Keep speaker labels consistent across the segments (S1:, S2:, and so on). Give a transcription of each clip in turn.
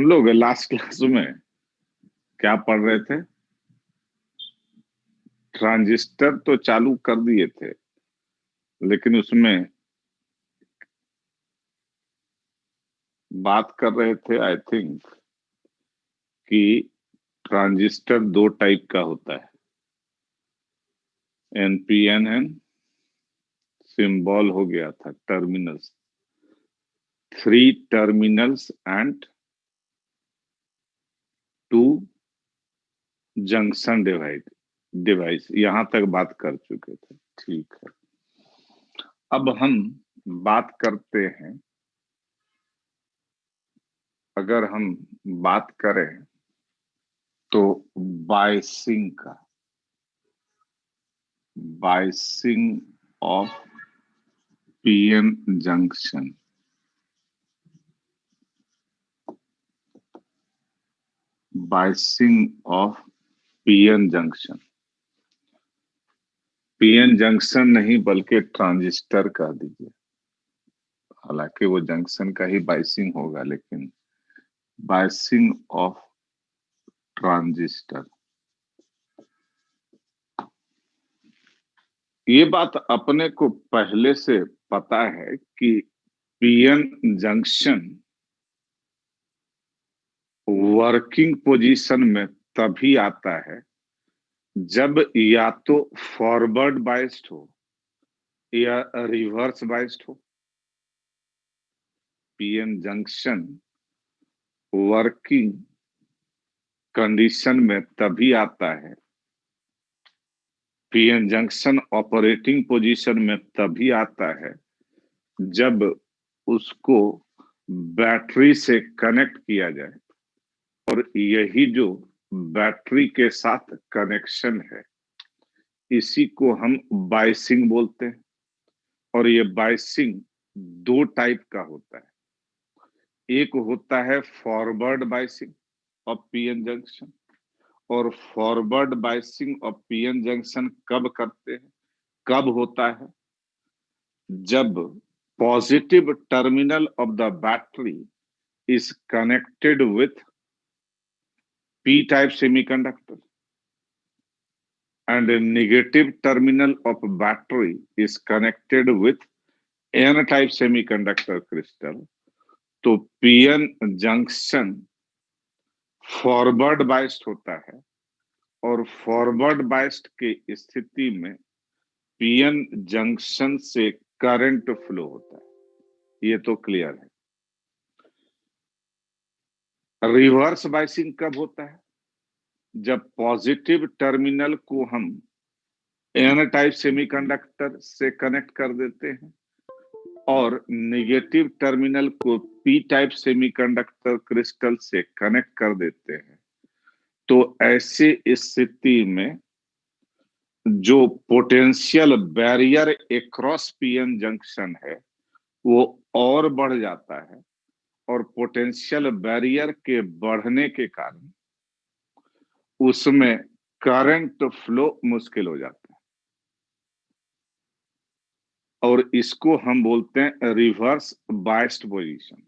S1: लोग last class में क्या पढ़ रहे थे? ट्रांजिस्टर तो चालू कर दिए थे, लेकिन उसमें बात कर रहे थे आई थिंक कि ट्रांजिस्टर दो टाइप का होता है, एनपीएन, सिंबल हो गया था terminals, 3 terminals and 2 junction device. यहां तक बात कर चुके थे। ठीक है, अब हम बात करते हैं, अगर हम बात करें तो बायसिंग का, biasing of PN junction. Biasing of PN junction, PN junction नहीं बल्कि ट्रांजिस्टर कह दीजिए। हालांकि वो जंक्शन का ही बायसिंग होगा, लेकिन बायसिंग ऑफ ट्रांजिस्टर। ये बात अपने को पहले से पता है कि पीएन जंक्शन वर्किंग पोजीशन में तभी आता है जब या तो फॉरवर्ड बाइस्ड हो या रिवर्स बाइस्ड हो। पीएन जंक्शन वर्किंग कंडीशन में तभी आता है, पीएन जंक्शन ऑपरेटिंग पोजीशन में तभी आता है जब उसको बैटरी से कनेक्ट किया जाए, और यही जो बैटरी के साथ कनेक्शन है इसी को हम बायसिंग बोलते हैं। और ये बायसिंग दो टाइप का होता है, एक होता है forward biasing of PN junction, और forward biasing of PN junction कब करते हैं, कब होता है, जब positive terminal of the battery is connected with p-type semiconductor and a negative terminal of battery is connected with n-type semiconductor crystal। तो PN junction forward biased होता है, और फॉरवर्ड बाइस्ड की स्थिति में पीएन जंक्शन से करंट फ्लो होता है। ये तो क्लियर है। रिवर्स बाइसिंग कब होता है, जब पॉजिटिव टर्मिनल को हम एन टाइप सेमीकंडक्टर से कनेक्ट कर देते हैं और नेगेटिव टर्मिनल को पी टाइप सेमीकंडक्टर क्रिस्टल से कनेक्ट कर देते हैं। तो ऐसे स्थिति में जो potential barrier across PN junction है वो और बढ़ जाता है, और पोटेंशियल बैरियर के बढ़ने के कारण उसमें करंट फ्लो मुश्किल हो जाता है, और इसको हम बोलते हैं रिवर्स बाइस्ड पोजीशन।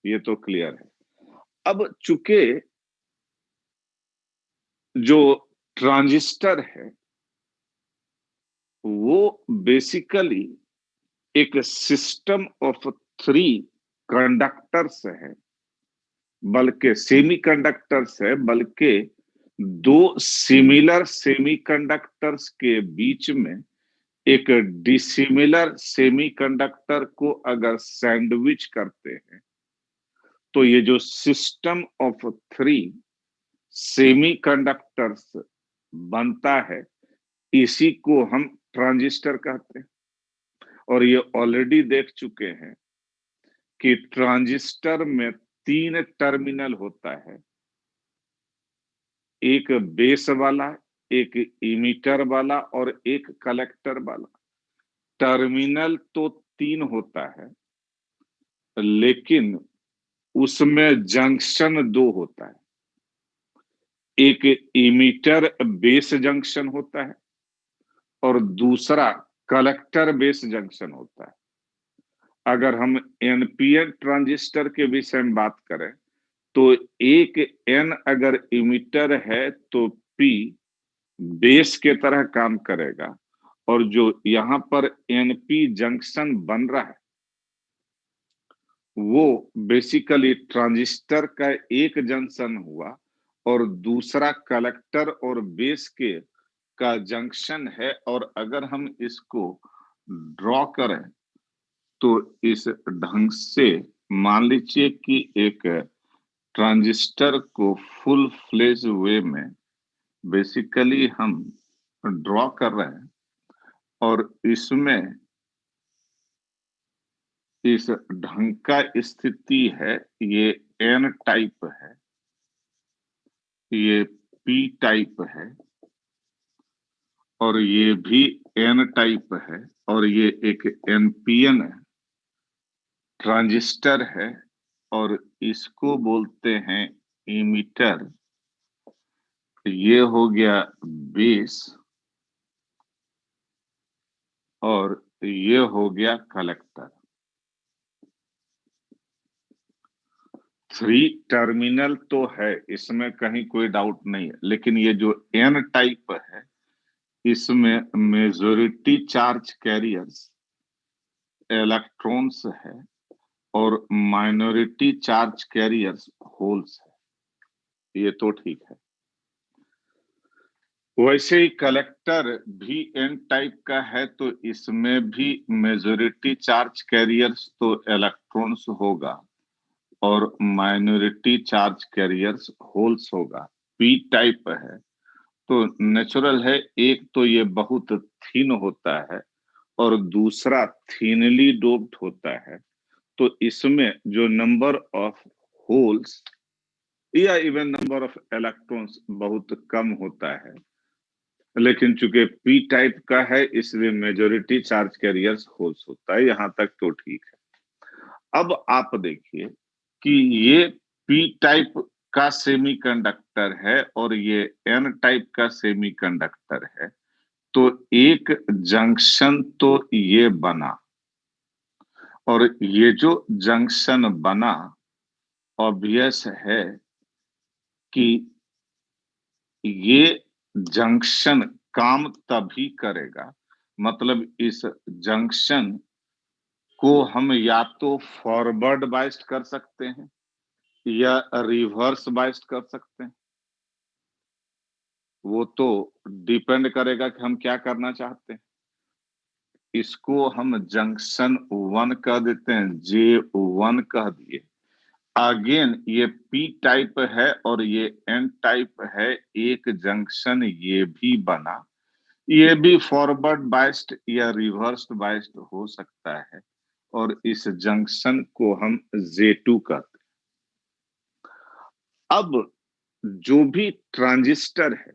S1: ये तो क्लियर है। अब चूंकि जो ट्रांजिस्टर है वो बेसिकली एक सिस्टम ऑफ 3 कंडक्टर्स है, बल्कि सेमीकंडक्टर्स है, बल्कि 2 सिमिलर सेमीकंडक्टर्स के बीच में एक डिसिमिलर सेमीकंडक्टर को अगर सैंडविच करते हैं तो ये जो सिस्टम ऑफ 3 सेमीकंडक्टर्स बनता है इसी को हम ट्रांजिस्टर कहते हैं। और ये ऑलरेडी देख चुके हैं कि ट्रांजिस्टर में 3 टर्मिनल होता है, एक बेस वाला, एक इमीटर वाला और एक कलेक्टर वाला। टर्मिनल तो 3 होता है, लेकिन उसमें जंक्शन 2 होता है। एक इमीटर बेस जंक्शन होता है और दूसरा कलेक्टर बेस जंक्शन होता है। अगर हम एनपीएन ट्रांजिस्टर के विषय में बात करें तो एक N अगर इमिटर है तो P बेस के तरह काम करेगा, और जो यहां पर NP जंक्शन बन रहा है वो बेसिकली ट्रांजिस्टर का एक जंक्शन हुआ, और दूसरा कलेक्टर और बेस के का जंक्शन है। और अगर हम इसको ड्रॉ करें तो इस ढंग से मान लीजिए कि एक ट्रांजिस्टर को फुल फ्लेज वे में बेसिकली हम ड्रॉ कर रहे हैं, और इसमें इस ढंग का स्थिति है, ये N टाइप है, ये P टाइप है, और ये भी N टाइप है, और ये एक NPN ट्रांजिस्टर है, और इसको बोलते हैं इमीटर। ये हो गया बेस, और ये हो गया कलेक्टर। 3 टर्मिनल तो है, इसमें कहीं कोई डाउट नहीं है, लेकिन ये जो N टाइप है इसमें मेजॉरिटी चार्ज कैरियर्स इलेक्ट्रॉन्स है और माइनॉरिटी चार्ज कैरियर्स होल्स है। ये तो ठीक है। वैसे ही कलेक्टर भी N टाइप का है, तो इसमें भी मेजॉरिटी चार्ज कैरियर्स तो इलेक्ट्रॉन्स होगा और माइनॉरिटी चार्ज कैरियर्स होल्स होगा। P टाइप है तो नेचुरल है, एक तो ये बहुत थीन होता है और दूसरा थीनली डोप्ड होता है, तो इसमें जो नंबर ऑफ होल्स या इवन नंबर ऑफ इलेक्ट्रॉन्स बहुत कम होता है। लेकिन चूंकि पी टाइप का है इसलिए मेजॉरिटी चार्ज कैरियर्स होल्स होता है, यहां तक तो ठीक है। अब आप देखिए कि ये पी टाइप का सेमीकंडक्टर है और ये एन टाइप का सेमीकंडक्टर है, तो एक जंक्शन तो ये बना, और ये जो जंक्शन बना ऑब्वियस है कि ये जंक्शन काम तभी करेगा, मतलब इस जंक्शन को हम या तो फॉरवर्ड बाइस्ड कर सकते हैं या रिवर्स बाइस्ड कर सकते हैं। वो तो डिपेंड करेगा कि हम क्या करना चाहते हैं। इसको हम जंक्शन 1 कह देते हैं, J1 कह दिए। अगेन ये पी टाइप है और ये एन टाइप है, एक जंक्शन ये भी बना, ये भी फॉरवर्ड बाइस्ड या रिवर्स्ड बाइस्ड हो सकता है, और इस जंक्शन को हम J2 कहते हैं। अब जो भी ट्रांजिस्टर है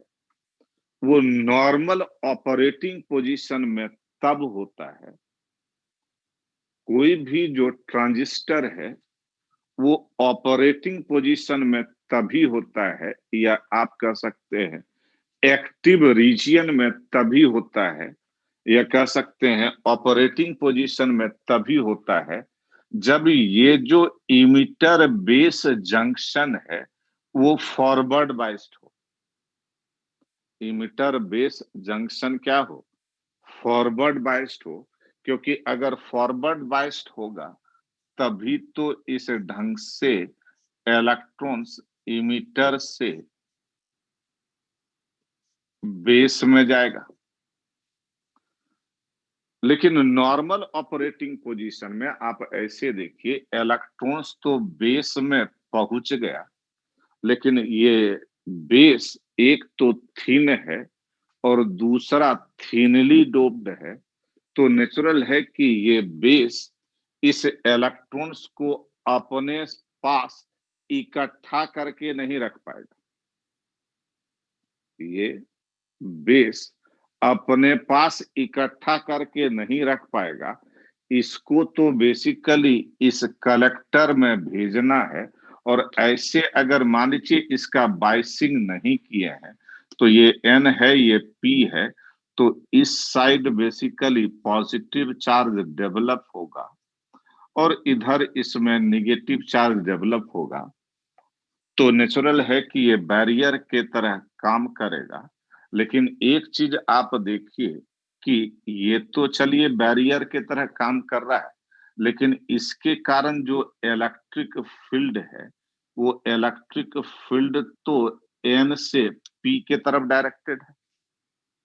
S1: वो नॉर्मल ऑपरेटिंग पोजीशन में तब होता है, कोई भी जो ट्रांजिस्टर है वो ऑपरेटिंग पोजीशन में तभी होता है, या आप कह सकते हैं एक्टिव रीजियन में तभी होता है, या कह सकते हैं ऑपरेटिंग पोजीशन में तभी होता है जब ये जो इमिटर बेस जंक्शन है वो फॉरवर्ड बाइस्ड हो। इमिटर बेस जंक्शन क्या हो? फॉरवर्ड बाइस्ड हो, क्योंकि अगर फॉरवर्ड बाइस्ड होगा तभी तो इस ढंग से इलेक्ट्रॉन्स इमिटर से बेस में जाएगा। लेकिन नॉर्मल ऑपरेटिंग पोजीशन में आप ऐसे देखिए, इलेक्ट्रॉन्स तो बेस में पहुंच गया, लेकिन ये बेस एक तो थीन है और दूसरा थीनली डोप्ड है, तो नेचुरल है कि ये बेस इस इलेक्ट्रॉन्स को अपने पास इकट्ठा करके नहीं रख पाएगा। ये बेस अपने पास इकट्ठा करके नहीं रख पाएगा, इसको तो बेसिकली इस कलेक्टर में भेजना है। और ऐसे अगर मान लीजिए इसका बाइसिंग नहीं किए हैं, तो ये एन है ये पी है, तो इस side basically positive charge develop होगा और इधर इसमें निगेटिव चार्ज डेवलप होगा। तो नेचुरल है कि ये बैरियर के तरह काम करेगा। लेकिन एक चीज आप देखिए कि ये तो चलिए बैरियर के तरह काम कर रहा है, लेकिन इसके कारण जो इलेक्ट्रिक फील्ड है, वो इलेक्ट्रिक फील्ड तो एन से पी के तरफ डायरेक्टेड है।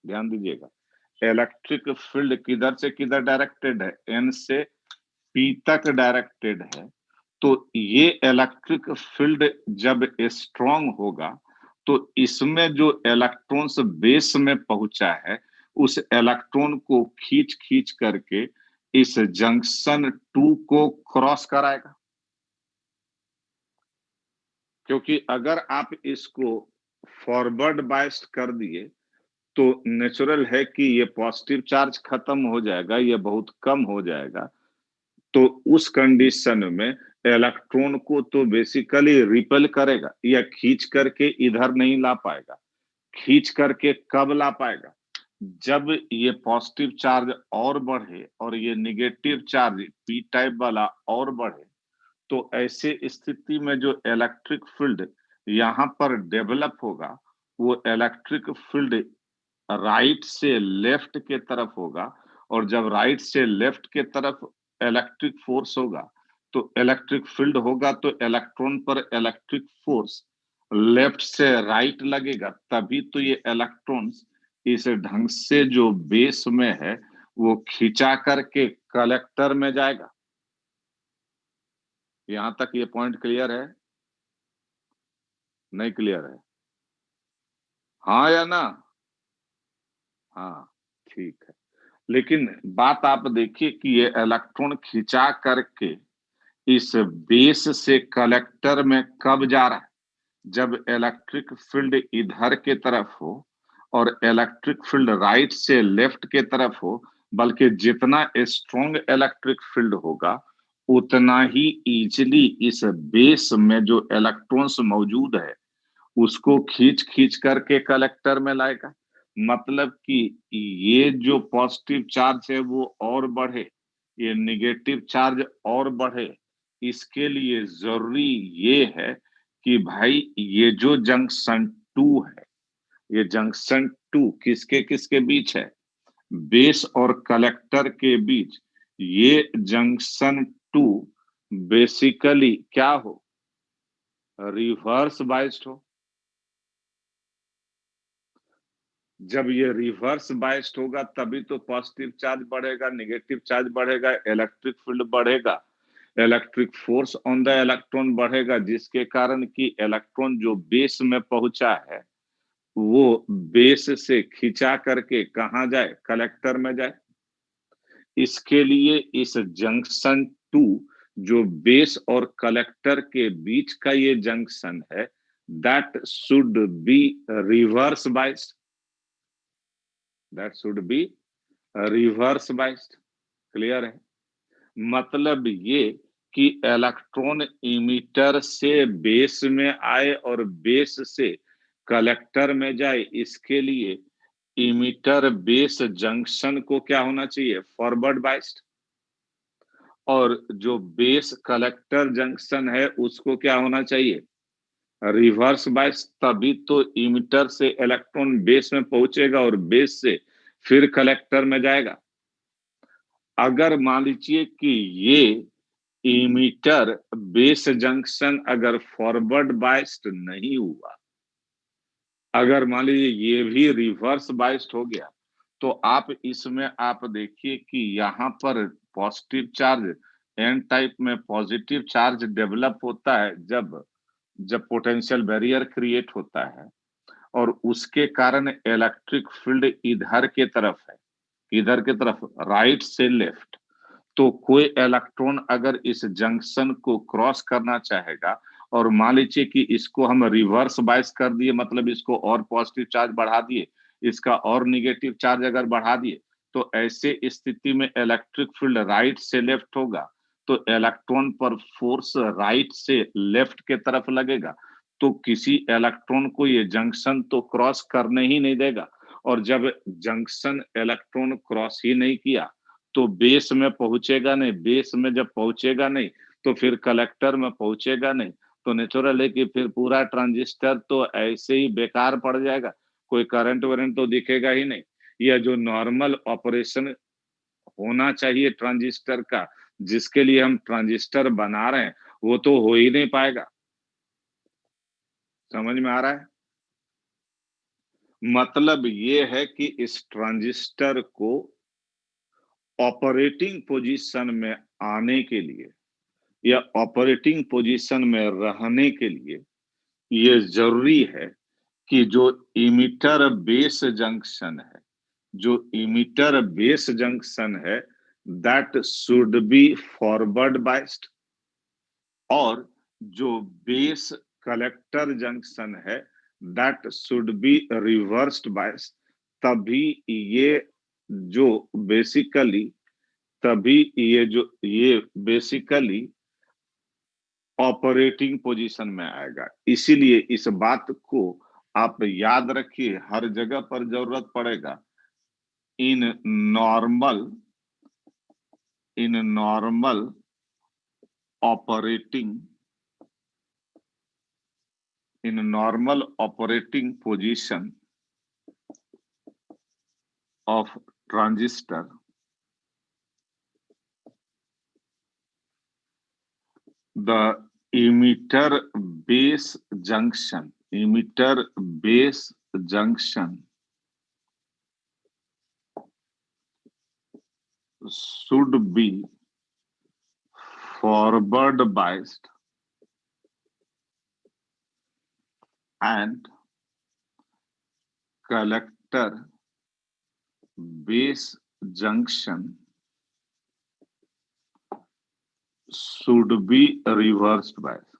S1: ध्यान दीजिएगा, इलेक्ट्रिक फील्ड किधर से किधर डायरेक्टेड है? एन से पी तक डायरेक्टेड है। तो ये इलेक्ट्रिक फील्ड जब स्ट्रांग होगा, तो इसमें जो इलेक्ट्रॉन्स बेस में पहुंचा है, उस इलेक्ट्रॉन को खींच खींच करके इस जंक्शन 2 को क्रॉस कराएगा। क्योंकि अगर आप इसको फॉरवर्ड बायस्ड कर दिए, तो नेचुरल है कि ये पॉजिटिव चार्ज खत्म हो जाएगा, ये बहुत कम हो जाएगा। तो उस कंडीशन में इलेक्ट्रॉन को तो बेसिकली रिपेल करेगा, या खींच करके इधर नहीं ला पाएगा। खींच करके कब ला पाएगा? जब ये पॉजिटिव चार्ज और बढ़े और ये निगेटिव चार्ज पी टाइप वाला और बढ़े। तो ऐसे स्थिति में जो इलेक्ट्रिक फील्ड यहाँ पर डेवलप होगा, वो इलेक्ट्रिक फील्ड राइट से लेफ्ट के तरफ होगा। और जब राइट से लेफ्ट के तरफ इलेक्ट्रिक फोर्स होगा, तो इलेक्ट्रिक फील्ड होगा, तो इलेक्ट्रॉन पर इलेक्ट्रिक फोर्स लेफ्ट से राइट लगेगा। तभी तो ये इलेक्ट्रॉन्स इस ढंग से जो बेस में है, वो खिंचा करके कलेक्टर में जाएगा। यहां तक ये पॉइंट क्लियर है? नहीं क्लियर है? हाँ या ना? हाँ, ठीक है। लेकिन बात आप देखिए कि ये इलेक्ट्रॉन खिंचा करके इस बेस से कलेक्टर में कब जा रहा है? जब इलेक्ट्रिक फील्ड इधर के तरफ हो और इलेक्ट्रिक फील्ड राइट से लेफ्ट के तरफ हो। बल्कि जितना स्ट्रॉन्ग इलेक्ट्रिक फील्ड होगा, उतना ही इजिली इस बेस में जो इलेक्ट्रॉन्स मौजूद है, उसको खींच खींच करके कलेक्टर में लाएगा। मतलब कि ये जो पॉजिटिव चार्ज है वो और बढ़े, ये निगेटिव चार्ज और बढ़े, इसके लिए जरूरी ये है कि भाई ये जो जंक्शन 2 है, ये जंक्शन 2 किसके किसके बीच है? बेस और कलेक्टर के बीच। ये जंक्शन 2 बेसिकली क्या हो? रिवर्स बाइस्ड हो। जब ये रिवर्स बाइस्ड होगा, तभी तो पॉजिटिव चार्ज बढ़ेगा, नेगेटिव चार्ज बढ़ेगा, इलेक्ट्रिक फील्ड बढ़ेगा, electric force on the electron बढ़ेगा, जिसके कारण कि इलेक्ट्रॉन जो बेस में पहुंचा है, वो बेस से खिंचा करके कहाँ जाए? कलेक्टर में जाए। इसके लिए इस जंक्शन 2, जो बेस और कलेक्टर के बीच का ये जंक्शन है, that should be reverse biased. That should be reverse biased. Clear है? मतलब ये कि इलेक्ट्रॉन इमीटर से बेस में आए और बेस से कलेक्टर में जाए, इसके लिए इमीटर बेस जंक्शन को क्या होना चाहिए? Forward biased. और जो बेस कलेक्टर जंक्शन है, उसको क्या होना चाहिए? Reverse biased. तभी तो इमीटर से इलेक्ट्रॉन बेस में पहुंचेगा और बेस से फिर कलेक्टर में जाएगा। अगर मान लीजिए कि ये इमीटर बेस जंक्शन अगर फॉरवर्ड बाइस्ड नहीं हुआ, अगर मान लीजिए ये भी रिवर्स बाइस्ड हो गया, तो आप इसमें आप देखिए कि यहाँ पर पॉजिटिव चार्ज, एन टाइप में पॉजिटिव चार्ज डेवलप होता है जब जब पोटेंशियल बैरियर क्रिएट होता है, और उसके कारण इलेक्ट्रिक फील्ड इधर के तरफ है। इधर के तरफ, राइट से लेफ्ट। तो कोई इलेक्ट्रॉन अगर इस जंक्शन को क्रॉस करना चाहेगा, और मान लीजिए कि इसको हम रिवर्स बाइस कर दिए, मतलब इसको और पॉजिटिव चार्ज बढ़ा दिए, इसका और निगेटिव चार्ज अगर बढ़ा दिए, तो ऐसे स्थिति में इलेक्ट्रिक फील्ड राइट से लेफ्ट होगा, तो इलेक्ट्रॉन पर फोर्स राइट से लेफ्ट के तरफ लगेगा। तो किसी इलेक्ट्रॉन को ये जंक्शन तो क्रॉस करने ही नहीं देगा। और जब जंक्शन इलेक्ट्रॉन क्रॉस ही नहीं किया, तो बेस में पहुंचेगा नहीं। बेस में जब पहुंचेगा नहीं, तो फिर कलेक्टर में पहुंचेगा नहीं। तो नेचुरल है कि फिर पूरा ट्रांजिस्टर तो ऐसे ही बेकार पड़ जाएगा, कोई करंट वरेंट तो दिखेगा ही नहीं। यह जो नॉर्मल ऑपरेशन होना चाहिए ट्रांजिस्टर का, जिसके लिए हम ट्रांजिस्टर बना रहे हैं, वो तो हो ही नहीं पाएगा। समझ में आ रहा है? मतलब ये है कि इस ट्रांजिस्टर को ऑपरेटिंग पोजीशन में आने के लिए या ऑपरेटिंग पोजीशन में रहने के लिए ये जरूरी है कि जो इमिटर बेस जंक्शन है, जो इमिटर बेस जंक्शन है, that should be forward biased, और जो बेस कलेक्टर जंक्शन है, that should be reversed biased. तभी ये जो बेसिकली तभी ये बेसिकली ऑपरेटिंग पोजीशन में आएगा। इसीलिए इस बात को आप याद रखिए, हर जगह पर जरूरत पड़ेगा। In normal in normal operating in normal operating position of transistor, the emitter base junction should be forward biased, and collector base junction should be reversed biased।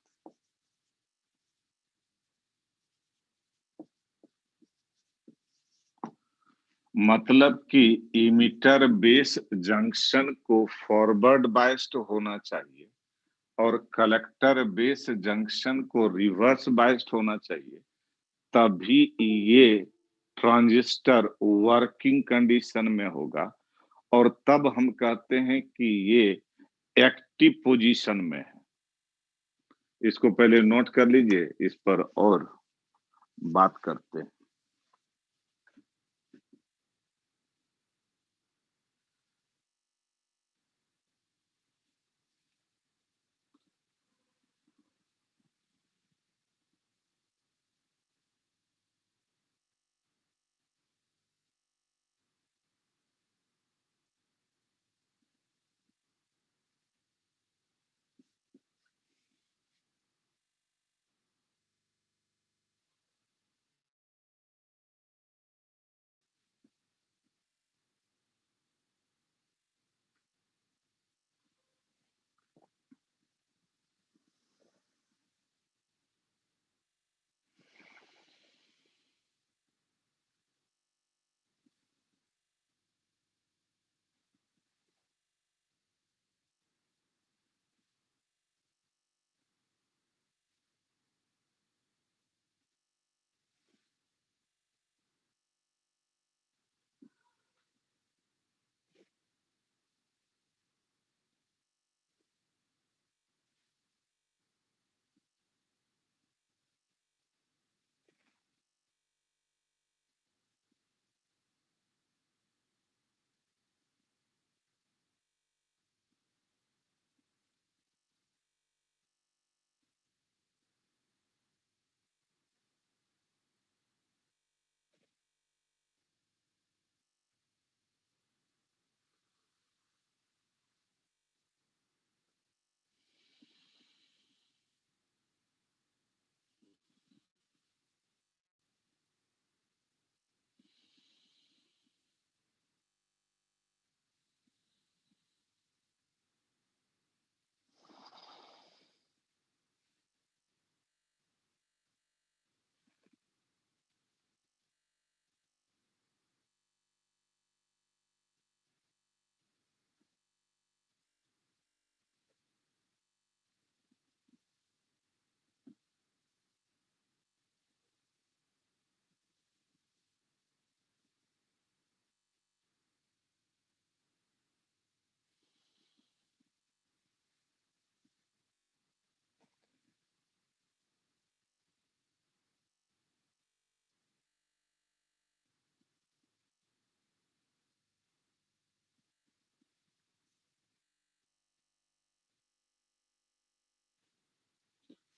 S1: मतलब कि इमिटर बेस जंक्शन को फॉरवर्ड बाइस्ड होना चाहिए और collector base junction को reverse biased होना चाहिए, तभी ये ट्रांजिस्टर वर्किंग कंडीशन में होगा। और तब हम कहते हैं कि ये एक्टिव पोजीशन में है। इसको पहले नोट कर लीजिए, इस पर और बात करते हैं।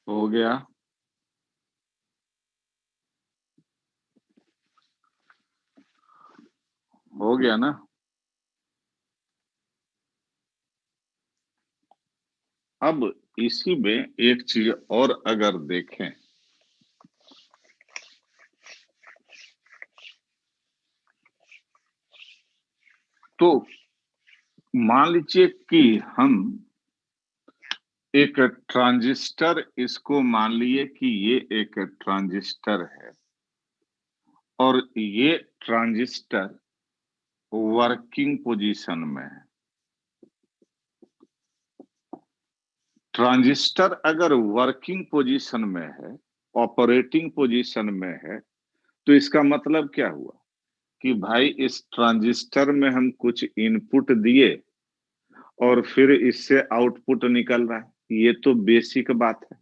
S1: हो गया। हो गया ना। अब इसी में एक चीज और अगर देखें तो मान लीजिए कि हम एक ट्रांजिस्टर, इसको मान लिए कि ये एक ट्रांजिस्टर है और ये ट्रांजिस्टर वर्किंग पोजीशन में है। ट्रांजिस्टर अगर वर्किंग पोजीशन में है, ऑपरेटिंग पोजीशन में है, तो इसका मतलब क्या हुआ कि भाई इस ट्रांजिस्टर में हम कुछ इनपुट दिए और फिर इससे आउटपुट निकल रहा है। ये तो बेसिक बात है।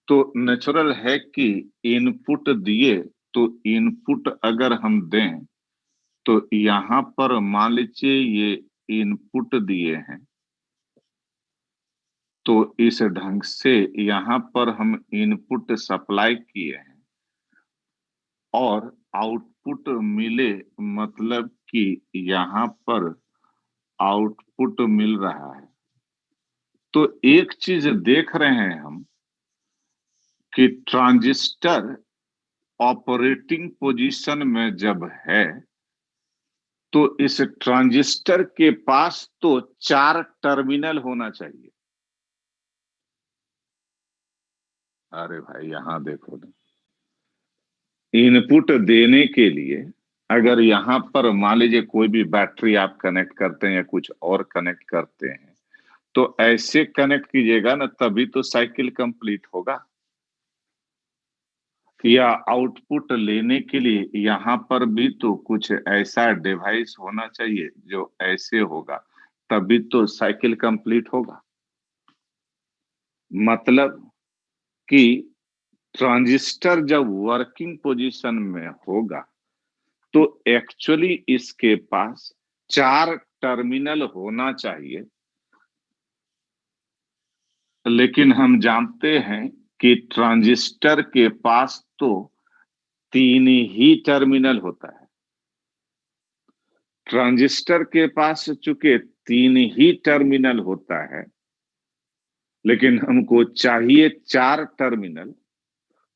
S1: तो नेचुरल है कि इनपुट दिए, तो इनपुट अगर हम दें तो यहां पर मान लीजिए ये इनपुट दिए हैं, तो इस ढंग से यहां पर हम इनपुट सप्लाई किए हैं और आउटपुट मिले, मतलब कि यहां पर आउटपुट मिल रहा है। तो एक चीज देख रहे हैं हम कि ट्रांजिस्टर ऑपरेटिंग पोजीशन में जब है तो इस ट्रांजिस्टर के पास तो 4 टर्मिनल होना चाहिए। अरे भाई यहां देखो ना, इनपुट देने के लिए अगर यहां पर मान लीजिए कोई भी बैटरी आप कनेक्ट करते हैं या कुछ और कनेक्ट करते हैं, तो ऐसे कनेक्ट कीजिएगा ना, तभी तो साइकिल कंप्लीट होगा। या आउटपुट लेने के लिए यहां पर भी तो कुछ ऐसा डिवाइस होना चाहिए जो ऐसे होगा, तभी तो साइकिल कंप्लीट होगा। मतलब कि ट्रांजिस्टर जब वर्किंग पोजीशन में होगा तो एक्चुअली इसके पास 4 टर्मिनल होना चाहिए, लेकिन हम जानते हैं कि ट्रांजिस्टर के पास तो 3 ही टर्मिनल होता है। ट्रांजिस्टर के पास चूंकि 3 ही टर्मिनल होता है, लेकिन हमको चाहिए 4 टर्मिनल,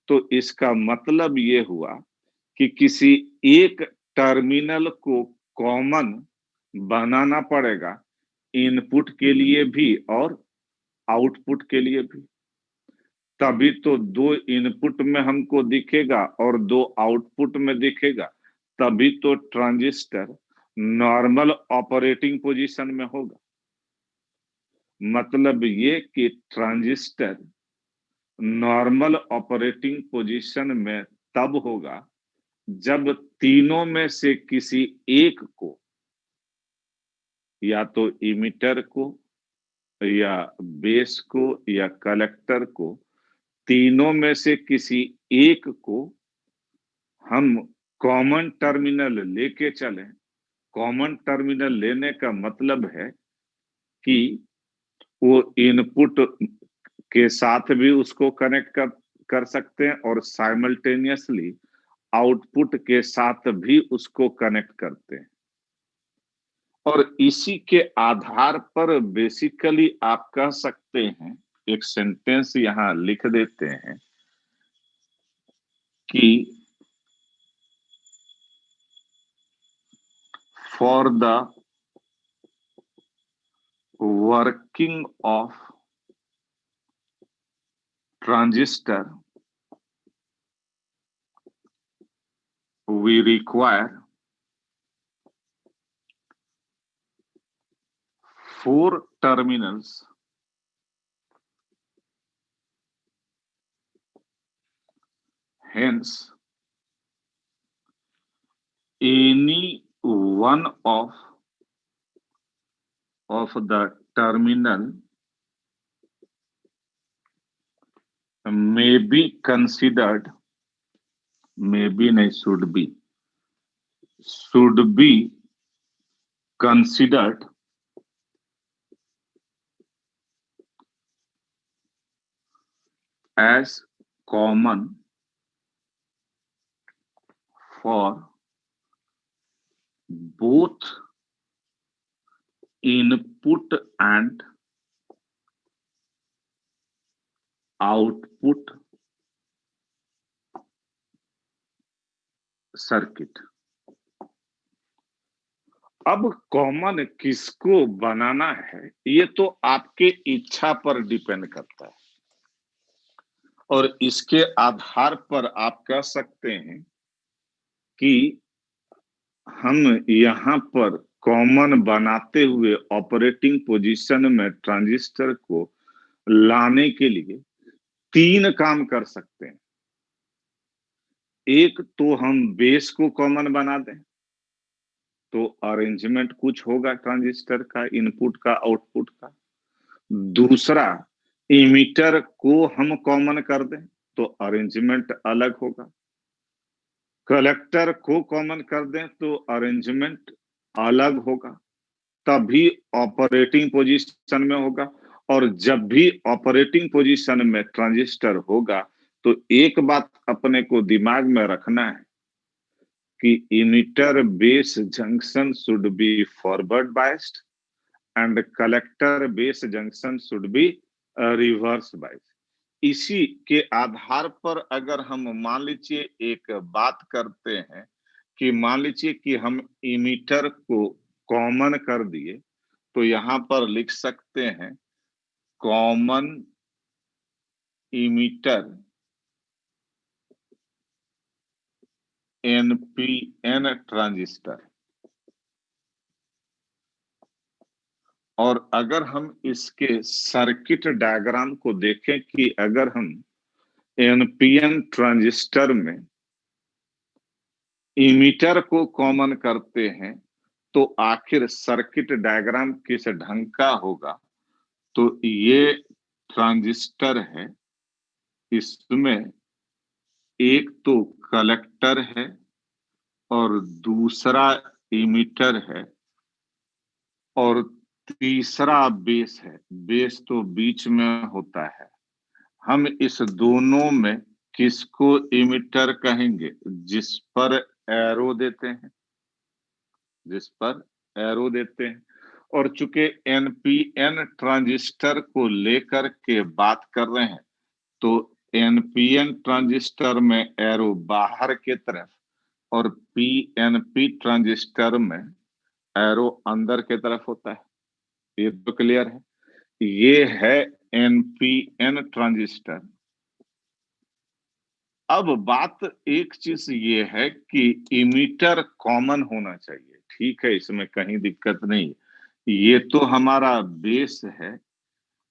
S1: तो इसका मतलब ये हुआ कि किसी एक टर्मिनल को कॉमन बनाना पड़ेगा, इनपुट के लिए भी और आउटपुट के लिए भी। तभी तो 2 इनपुट में हमको दिखेगा और 2 आउटपुट में दिखेगा, तभी तो ट्रांजिस्टर नॉर्मल ऑपरेटिंग पोजीशन में होगा। मतलब ये कि ट्रांजिस्टर नॉर्मल ऑपरेटिंग पोजीशन में तब होगा जब तीनों में से किसी एक को, या तो इमिटर को या बेस को या कलेक्टर को, तीनों में से किसी एक को हम कॉमन टर्मिनल लेके चलें। कॉमन टर्मिनल लेने का मतलब है कि वो इनपुट के साथ भी उसको कनेक्ट कर सकते हैं और साइमल्टेनियसली आउटपुट के साथ भी उसको कनेक्ट करते हैं। और इसी के आधार पर बेसिकली आप कह सकते हैं, एक सेंटेंस यहां लिख देते हैं कि for the working of transistor we require 4 terminals, hence any one of the terminal may be considered, maybe nahi, should be considered as common for both input and output circuit. अब common किसको बनाना है ये तो आपके इच्छा पर depend करता है, और इसके आधार पर आप कह सकते हैं कि हम यहाँ पर कॉमन बनाते हुए ऑपरेटिंग पोजीशन में ट्रांजिस्टर को लाने के लिए 3 काम कर सकते हैं। एक तो हम बेस को कॉमन बना दें, तो अरेंजमेंट कुछ होगा ट्रांजिस्टर का, इनपुट का, आउटपुट का। दूसरा, इमीटर को हम कॉमन कर दें तो अरेंजमेंट अलग होगा। कलेक्टर को कॉमन कर दें तो अरेंजमेंट अलग होगा, तभी ऑपरेटिंग पोजीशन में होगा। और जब भी ऑपरेटिंग पोजीशन में ट्रांजिस्टर होगा तो एक बात अपने को दिमाग में रखना है कि emitter base junction should be forward biased and collector base junction should be reverse biased. इसी के आधार पर अगर हम मान लीजिए एक बात करते हैं कि मान लीजिए कि हम इमीटर को कॉमन कर दिए, तो यहां पर लिख सकते हैं कॉमन इमीटर एनपीएन ट्रांजिस्टर। और अगर हम इसके सर्किट डायग्राम को देखें कि अगर हम एनपीएन ट्रांजिस्टर में इमीटर को कॉमन करते हैं तो आखिर सर्किट डायग्राम किस ढंग का होगा। तो ये ट्रांजिस्टर है, इसमें एक तो कलेक्टर है और दूसरा इमीटर है और तीसरा बेस है। बेस तो बीच में होता है। हम इस दोनों में किसको इमीटर कहेंगे? जिस पर एरो देते हैं, जिस पर एरो देते हैं। और चूंकि एनपीएन ट्रांजिस्टर को लेकर के बात कर रहे हैं तो एनपीएन ट्रांजिस्टर में एरो बाहर के तरफ और पीएनपी ट्रांजिस्टर में एरो अंदर के तरफ होता है। ये तो क्लियर है। ये है एनपीएन ट्रांजिस्टर। अब बात एक चीज ये है कि इमीटर कॉमन होना चाहिए, ठीक है, इसमें कहीं दिक्कत नहीं। ये तो हमारा बेस है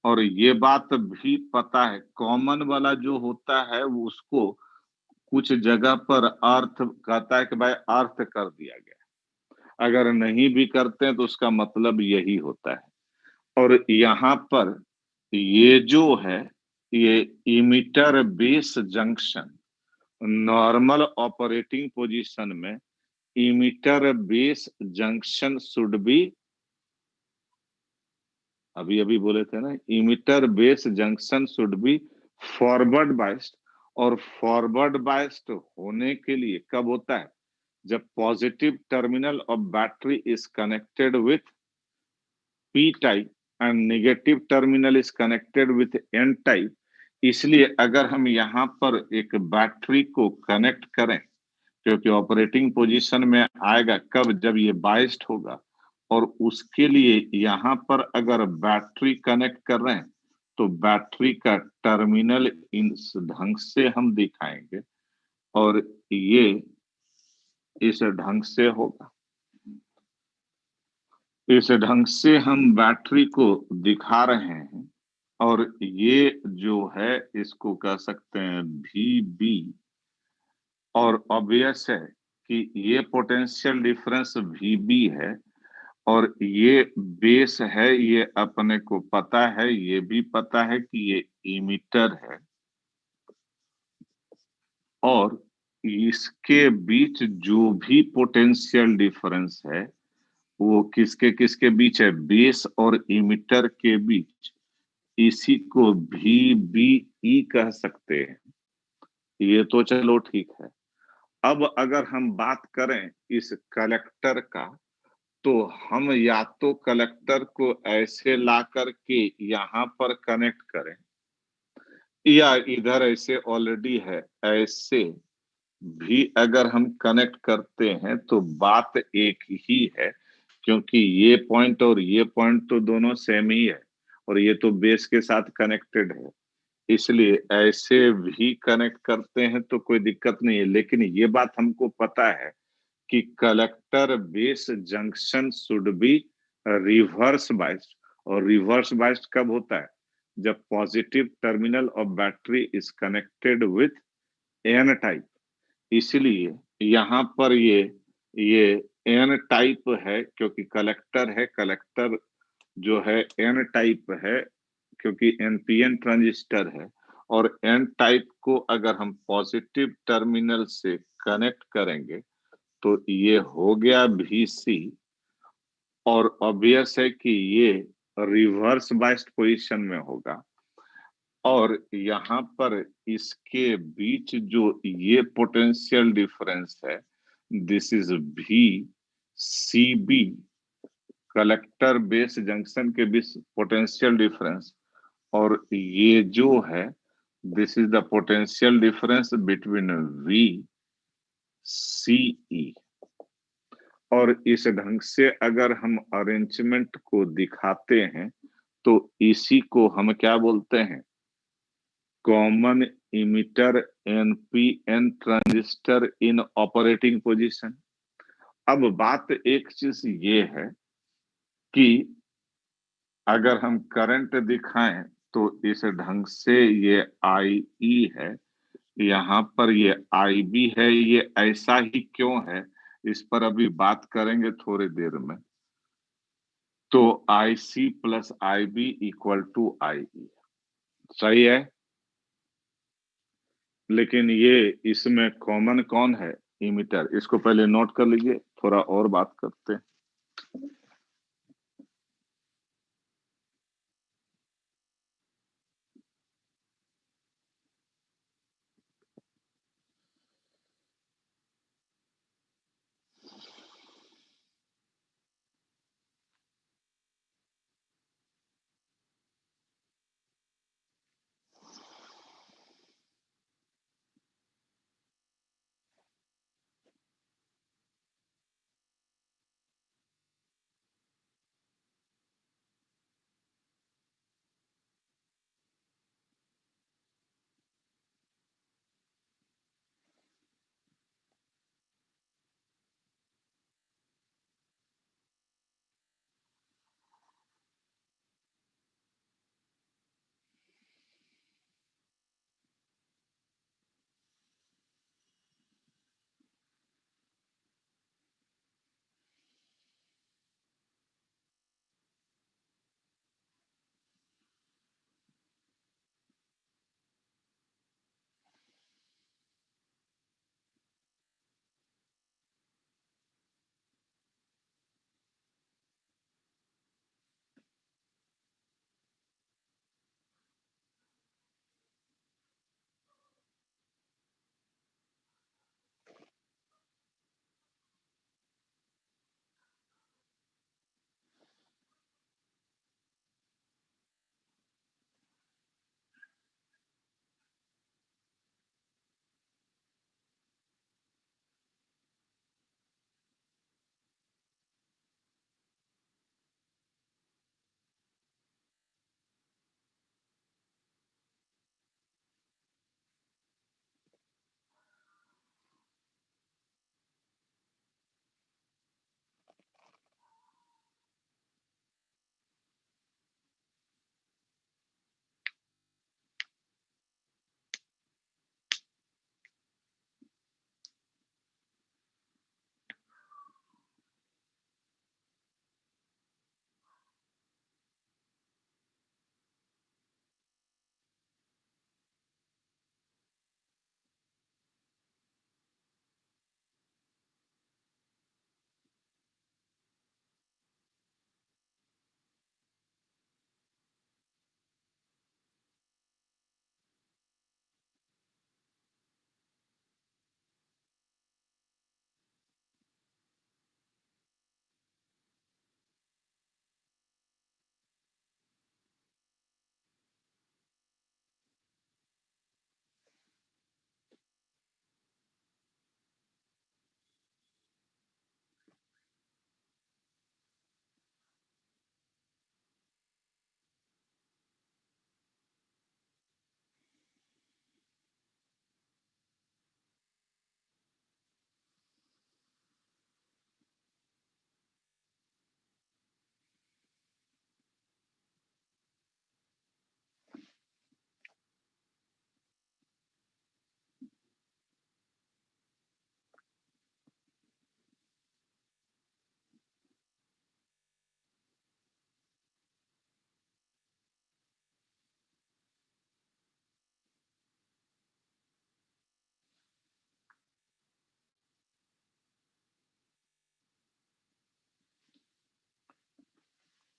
S1: और ये बात भी पता है कॉमन वाला जो होता है वो उसको कुछ जगह पर अर्थ कहता है कि भाई अर्थ कर दिया गया, अगर नहीं भी करते हैं तो उसका मतलब यही होता है। और यहाँ पर ये जो है ये emitter base junction, normal operating position में emitter base junction should be, अभी अभी बोले थे ना, emitter base junction should be forward biased. और फॉरवर्ड बायस्ड होने के लिए कब होता है? जब positive terminal of battery is connected with P type and negative terminal is connected with N type. इसलिए अगर हम यहाँ पर एक बैटरी को कनेक्ट करें, क्योंकि ऑपरेटिंग पोजीशन में आएगा कब? जब ये बायस्ड होगा। और उसके लिए यहाँ पर अगर बैटरी कनेक्ट कर रहे हैं तो बैटरी का टर्मिनल इस ढंग से हम दिखाएंगे और ये इस ढंग से होगा। इस ढंग से हम बैटरी को दिखा रहे हैं और ये जो है इसको कह सकते हैं VB। और ऑब्वियस है कि ये पोटेंशियल डिफरेंस VB है और ये बेस है, ये अपने को पता है, ये भी पता है कि ये इमीटर है। और इसके बीच जो भी पोटेंशियल डिफरेंस है वो किसके किसके बीच है? बेस और इमीटर के बीच इसी को भी बी ई कह सकते हैं। ये तो चलो ठीक है। अब अगर हम बात करें इस कलेक्टर का, तो हम या तो कलेक्टर को ऐसे ला करके यहाँ पर कनेक्ट करें, या इधर ऐसे ऑलरेडी है, ऐसे भी अगर हम कनेक्ट करते हैं तो बात एक ही है, क्योंकि ये पॉइंट और ये पॉइंट तो दोनों सेम ही है, और ये तो बेस के साथ कनेक्टेड है। इसलिए ऐसे भी कनेक्ट करते हैं तो कोई दिक्कत नहीं है। लेकिन ये बात हमको पता है कि collector base junction should be reverse biased. और रिवर्स बाइस्ड कब होता है? जब positive terminal of battery is connected with N type. इसलिए यहाँ पर ये एन टाइप है, क्योंकि कलेक्टर है, कलेक्टर जो है एन टाइप है, क्योंकि एनपीएन ट्रांजिस्टर है। और एन टाइप को अगर हम पॉजिटिव टर्मिनल से कनेक्ट करेंगे तो ये हो गया वीसी, और ऑब्वियस है कि ये रिवर्स बाइस्ड पोजीशन में होगा। और यहाँ पर इसके बीच जो ये पोटेंशियल डिफरेंस है, this is V C B, collector base junction के बीच पोटेंशियल डिफरेंस। और ये जो है, this is the potential difference between V C E. और इस ढंग से अगर हम अरेंजमेंट को दिखाते हैं तो इसी को हम क्या बोलते हैं? कॉमन इमिटर एनपीएन ट्रांजिस्टर इन ऑपरेटिंग पोजीशन। अब बात एक चीज ये है कि अगर हम करंट दिखाएं तो इस ढंग से ये आई ई है, यहाँ पर ये आई बी है। ये ऐसा ही क्यों है, इस पर अभी बात करेंगे थोड़ी देर में। तो I C plus I B equal to I E, सही है। लेकिन ये इसमें कॉमन कौन है? इमिटर। इसको पहले नोट कर लीजिए, थोड़ा और बात करते हैं।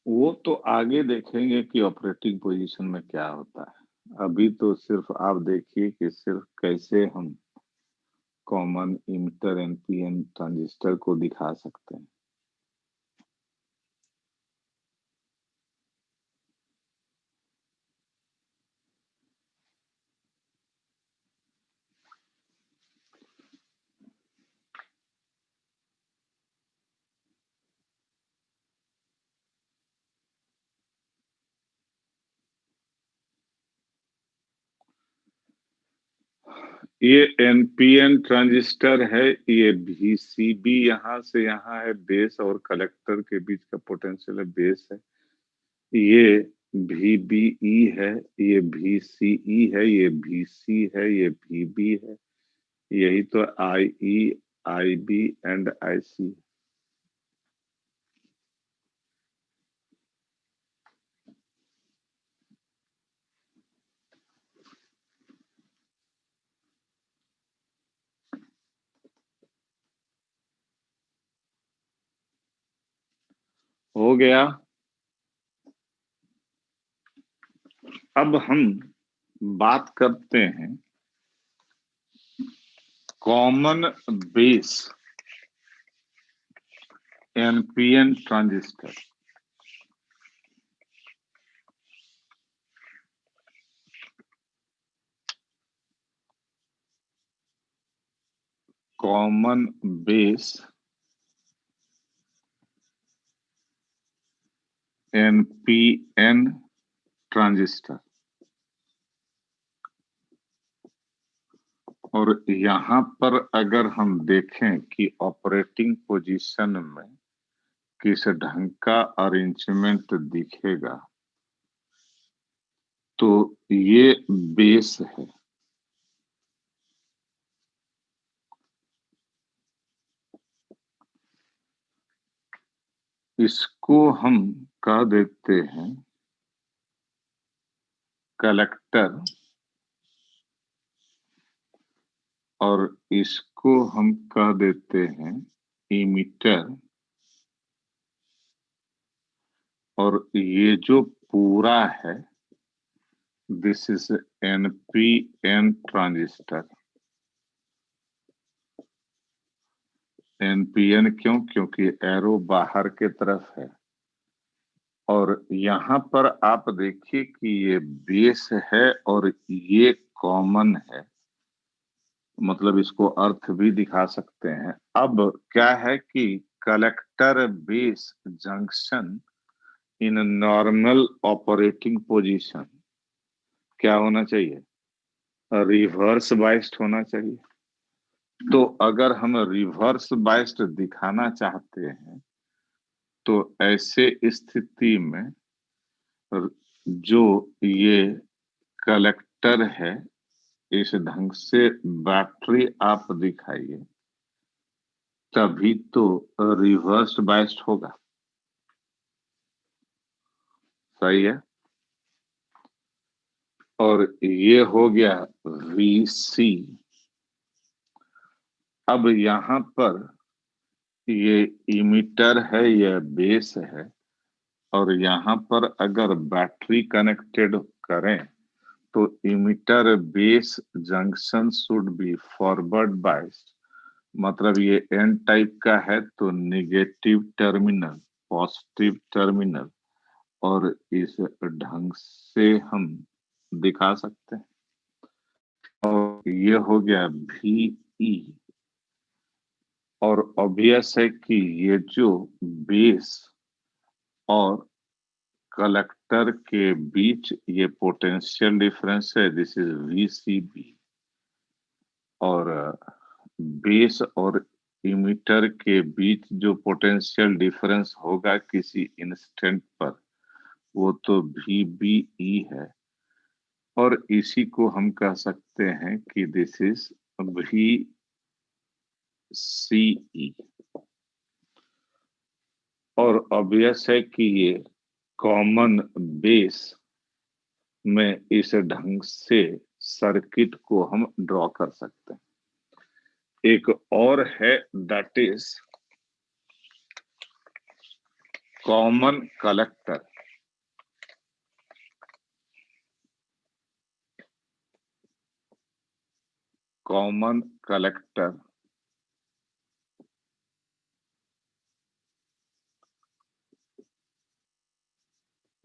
S1: वो तो आगे देखेंगे कि ऑपरेटिंग पोजीशन में क्या होता है। अभी तो सिर्फ आप देखिए कि सिर्फ कैसे हम कॉमन इमिटर एनपीएन ट्रांजिस्टर को दिखा सकते हैं। ये एनपीएन ट्रांजिस्टर है, ये वीसीबी यहाँ से यहाँ है बेस, और कलेक्टर के बीच का पोटेंशियल है बेस है। ये वीबीई है, ये वीसीई है, ये वीसी है, ये वीबी है। यही तो आईई, आईबी एंड आईसी। हो गया। अब हम बात करते हैं common base NPN transistor. Common base NPN transistor. और यहाँ पर अगर हम देखें कि ऑपरेटिंग पोजीशन में किस ढंग का अरेंजमेंट दिखेगा, तो ये बेस है। इसको हम कह देते हैं कलेक्टर, और इसको हम कह देते हैं इमिटर, और ये जो पूरा है this is NPN transistor. NPN क्यों? क्योंकि एरो बाहर के तरफ है। और यहाँ पर आप देखिए कि ये बेस है और ये कॉमन है, मतलब इसको अर्थ भी दिखा सकते हैं। अब क्या है कि collector base junction in normal operating position क्या होना चाहिए? रिवर्स बाइस्ड होना चाहिए। तो अगर हम रिवर्स बाइस्ड दिखाना चाहते हैं तो ऐसे स्थिति में जो ये कलेक्टर है इस ढंग से बैटरी आप दिखाइए, तभी तो रिवर्स बाइस्ड होगा। सही है। और ये हो गया VC। अब यहाँ पर ये इमिटर है, यह बेस है, और यहाँ पर अगर बैटरी कनेक्टेड करें तो emitter base junction should be forward biased, मतलब ये एन टाइप का है तो निगेटिव टर्मिनल, पॉजिटिव टर्मिनल, और इस ढंग से हम दिखा सकते हैं। और ये हो गया VE। और ऑब्वियस है कि ये जो बेस और कलेक्टर के बीच ये पोटेंशियल डिफरेंस है, दिस इज VCB। और बेस और इमिटर के बीच जो पोटेंशियल डिफरेंस होगा किसी इंस्टेंट पर, वो तो VBE है। और इसी को हम कह सकते हैं कि दिस इज VCE। और ऑब्वियस है कि ये कॉमन बेस में इस ढंग से सर्किट को हम ड्रॉ कर सकते हैं। एक और है that is common collector, common collector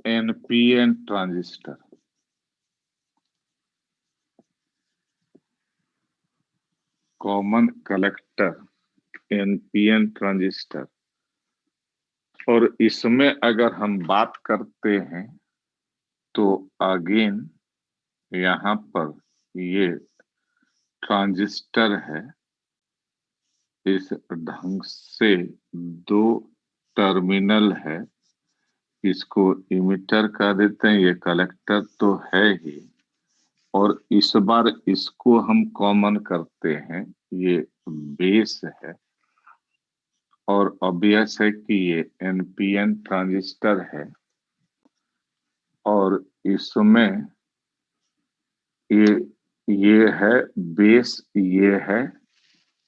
S1: NPN transistor, common collector NPN transistor. और इसमें अगर हम बात करते हैं तो अगेन यहाँ पर ये ट्रांजिस्टर है, इस ढंग से दो टर्मिनल है, इसको इमिटर कह देते हैं, ये कलेक्टर तो है ही, और इस बार इसको हम कॉमन करते हैं, ये बेस है। और ऑब्वियस है कि ये एनपीएन ट्रांजिस्टर है, और इसमें ये ये है बेस, ये है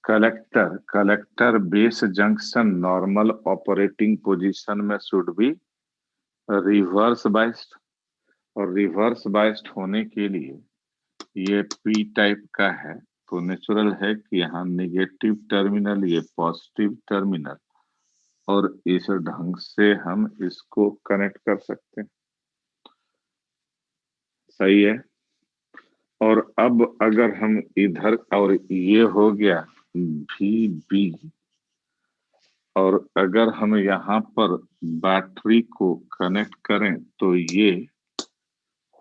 S1: collector. Collector base junction normal operating position में शुड बी रिवर्स बाइस्ड, और रिवर्स बाइस्ड होने के लिए ये पी टाइप का है, तो नेचुरल है कि यहाँ नेगेटिव टर्मिनल, ये पॉजिटिव टर्मिनल, और इस ढंग से हम इसको कनेक्ट कर सकते हैं। सही है। और अब अगर हम इधर, और ये हो गया वी बी, और अगर हम यहाँ पर बैटरी को कनेक्ट करें तो ये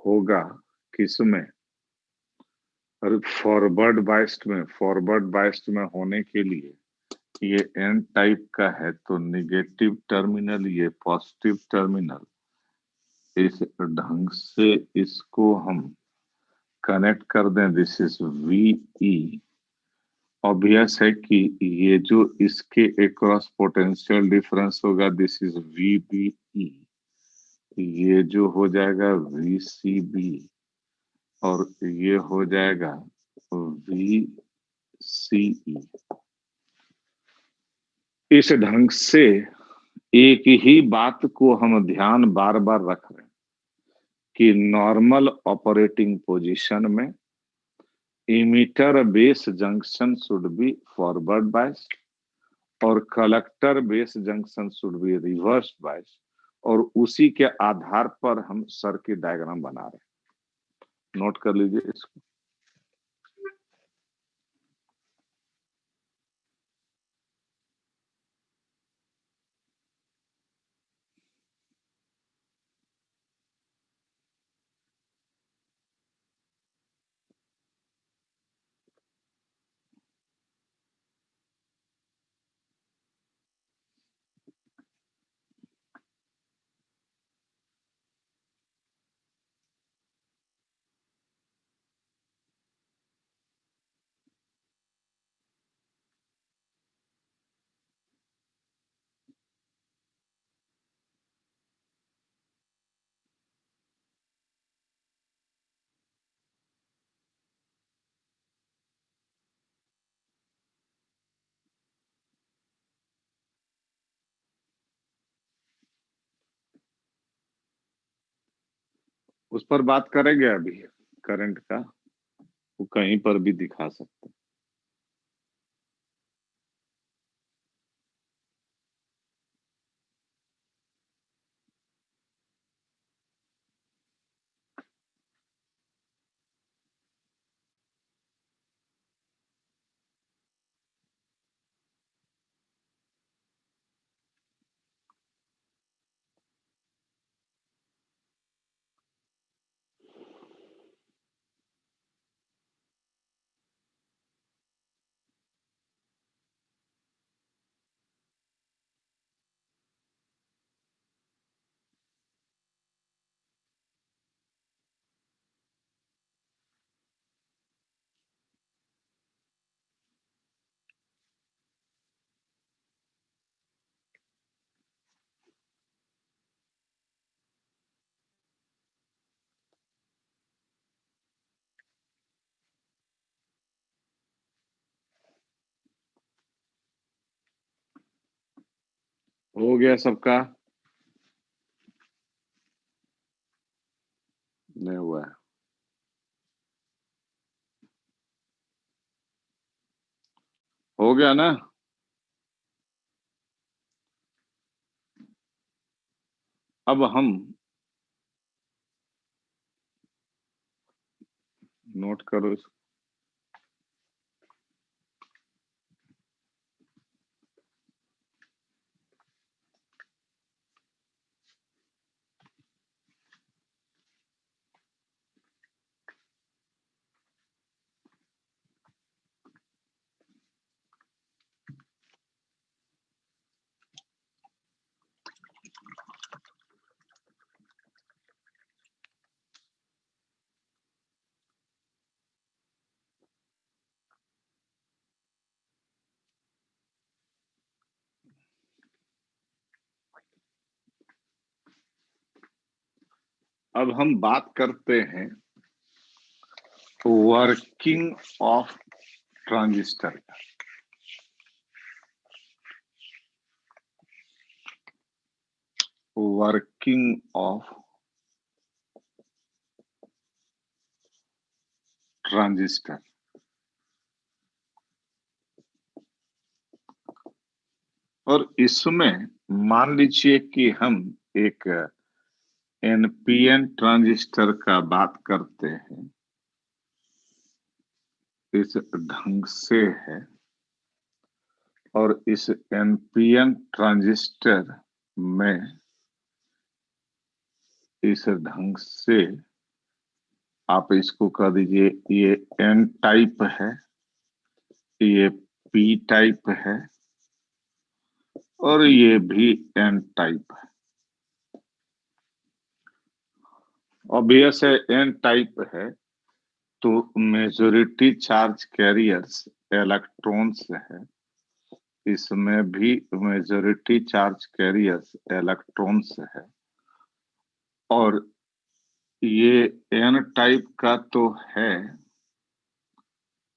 S1: होगा किसमें, और फॉरवर्ड बाइस्ड में, फॉरवर्ड बाइस्ड में होने के लिए ये एन टाइप का है, तो नेगेटिव टर्मिनल, ये पॉजिटिव टर्मिनल, इस ढंग से इसको हम कनेक्ट कर दें, दिस इज वी। ऑब्वियस है कि ये जो इसके एक्रॉस पोटेंशियल डिफरेंस होगा, this is V B E, ये जो हो जाएगा वी सी बी, और ये हो जाएगा वी सी ई। इस ढंग से एक ही बात को हम ध्यान बार बार रख रहे हैं कि नॉर्मल ऑपरेटिंग पोजीशन में emitter base junction should be forward biased, और collector base junction should be reverse biased, और उसी के आधार पर हम सर्किट डायग्राम बना रहे हैं। नोट कर लीजिए इसको। उस पर बात करेंगे अभी, करंट का, वो कहीं पर भी दिखा सकते हैं। हो गया सबका? हो गया ना? अब हम नोट करो इसको। अब हम बात करते हैं working of transistor. Working of transistor. और इसमें मान लीजिए कि हम एक एनपीएन ट्रांजिस्टर का बात करते हैं, इस ढंग से है। और इस एनपीएन ट्रांजिस्टर में इस ढंग से आप इसको कह दीजिए, ये एन टाइप है, ये पी टाइप है, और ये भी एन टाइप है। ऑब्वियस है एन टाइप है तो मेजॉरिटी चार्ज कैरियर्स इलेक्ट्रॉन्स है, इसमें भी मेजॉरिटी चार्ज कैरियर्स इलेक्ट्रॉन्स है। और ये एन टाइप का तो है,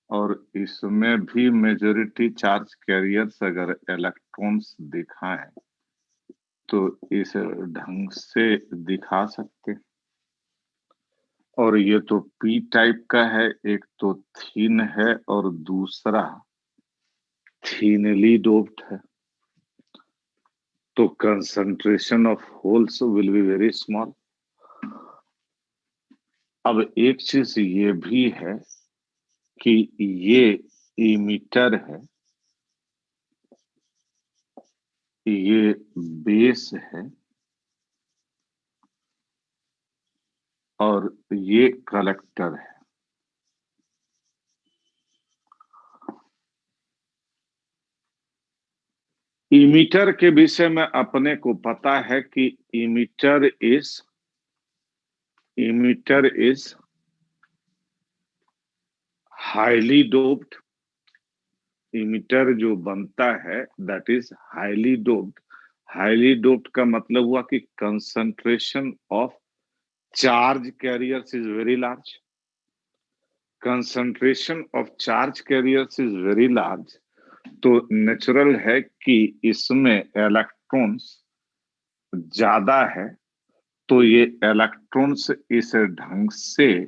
S1: और इसमें भी मेजॉरिटी चार्ज कैरियर्स अगर इलेक्ट्रॉन्स दिखाएं तो इस ढंग से दिखा सकते। और ये तो पी टाइप का है, एक तो थीन है और दूसरा थीनली डोप्ड है, तो concentration of holes will be very small. अब एक चीज ये भी है कि ये इमीटर है, ये बेस है, और ये कलेक्टर है। इमीटर के विषय में अपने को पता है कि emitter is highly doped. Emitter जो बनता है that is highly doped. Highly doped का मतलब हुआ कि concentration of charge carriers is very large. Concentration of charge carriers is very large, तो नेचुरल है कि इसमें इलेक्ट्रॉन्स ज्यादा है, तो ये इलेक्ट्रॉन्स इस ढंग से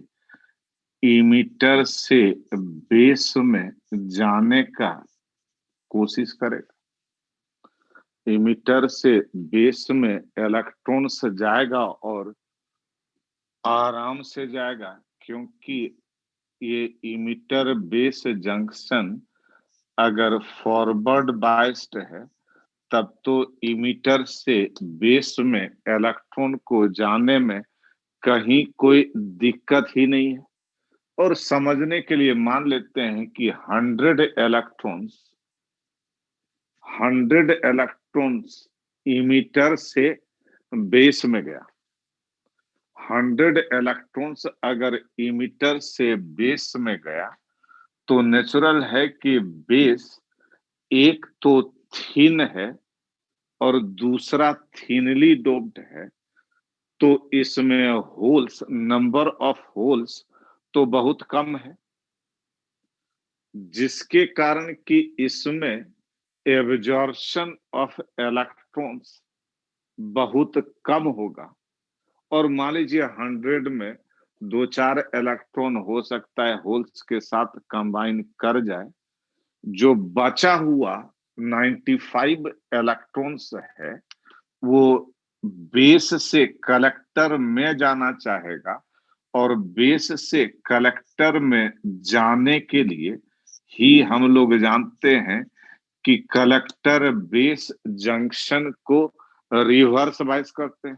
S1: इमीटर से बेस में जाने का कोशिश करेगा। इमीटर से बेस में इलेक्ट्रॉन्स जाएगा और आराम से जाएगा, क्योंकि ये इमीटर बेस जंक्शन अगर फॉरवर्ड बाइस्ड है तब तो इमीटर से बेस में इलेक्ट्रॉन को जाने में कहीं कोई दिक्कत ही नहीं है। और समझने के लिए मान लेते हैं कि 100 इलेक्ट्रॉन्स इमीटर से बेस में गया। 100 इलेक्ट्रॉन्स अगर इमीटर से बेस में गया तो नेचुरल है कि बेस एक तो थीन है और दूसरा थीनली डोप्ड है, तो इसमें होल्स, नंबर ऑफ होल्स तो बहुत कम है, जिसके कारण कि इसमें एब्जॉर्प्शन ऑफ इलेक्ट्रॉन्स बहुत कम होगा। और मान लीजिए 100 में दो चार इलेक्ट्रॉन हो सकता है होल्स के साथ कंबाइन कर जाए, जो बचा हुआ 95 इलेक्ट्रॉन्स है वो बेस से कलेक्टर में जाना चाहेगा, और बेस से कलेक्टर में जाने के लिए ही हम लोग जानते हैं कि कलेक्टर बेस जंक्शन को रिवर्स बाइस करते हैं।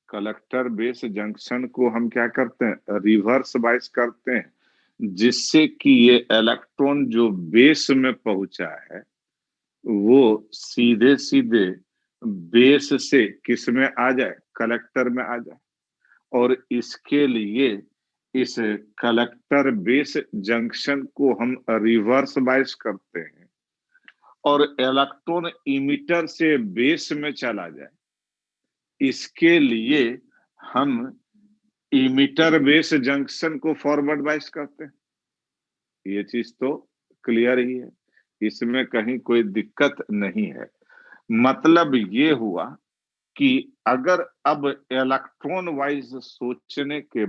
S1: कलेक्टर बेस जंक्शन को हम क्या करते हैं, रिवर्स बाइस करते हैं, जिससे कि ये इलेक्ट्रॉन जो बेस में पहुंचा है वो सीधे सीधे बेस से किस में आ जाए, कलेक्टर में आ जाए। और इसके लिए इस कलेक्टर बेस जंक्शन को हम रिवर्स बाइस करते हैं और इलेक्ट्रॉन इमिटर से बेस में चला जाए, इसके लिए हम इमिटर बेस जंक्शन को फॉरवर्ड बाइस करते हैं। ये चीज तो क्लियर ही है, इसमें कहीं कोई दिक्कत नहीं है। मतलब ये हुआ कि अगर अब इलेक्ट्रॉन वाइज सोचने के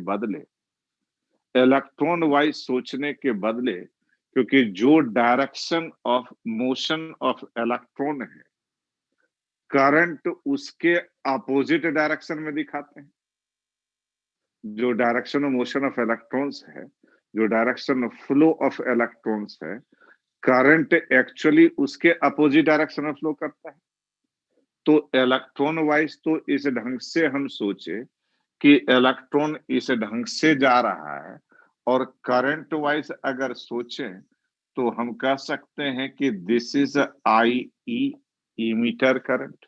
S1: बदले, क्योंकि जो direction of motion of electron है करंट उसके अपोजिट डायरेक्शन में दिखाते हैं। जो direction of motion of electrons है, जो direction of flow of electrons है, करंट एक्चुअली उसके अपोजिट डायरेक्शन में फ्लो करता है। तो इलेक्ट्रॉन वाइज तो इस ढंग से हम सोचे कि इलेक्ट्रॉन इस ढंग से जा रहा है, और करंट वाइज अगर सोचें तो हम कह सकते हैं कि this is I E, emitter current.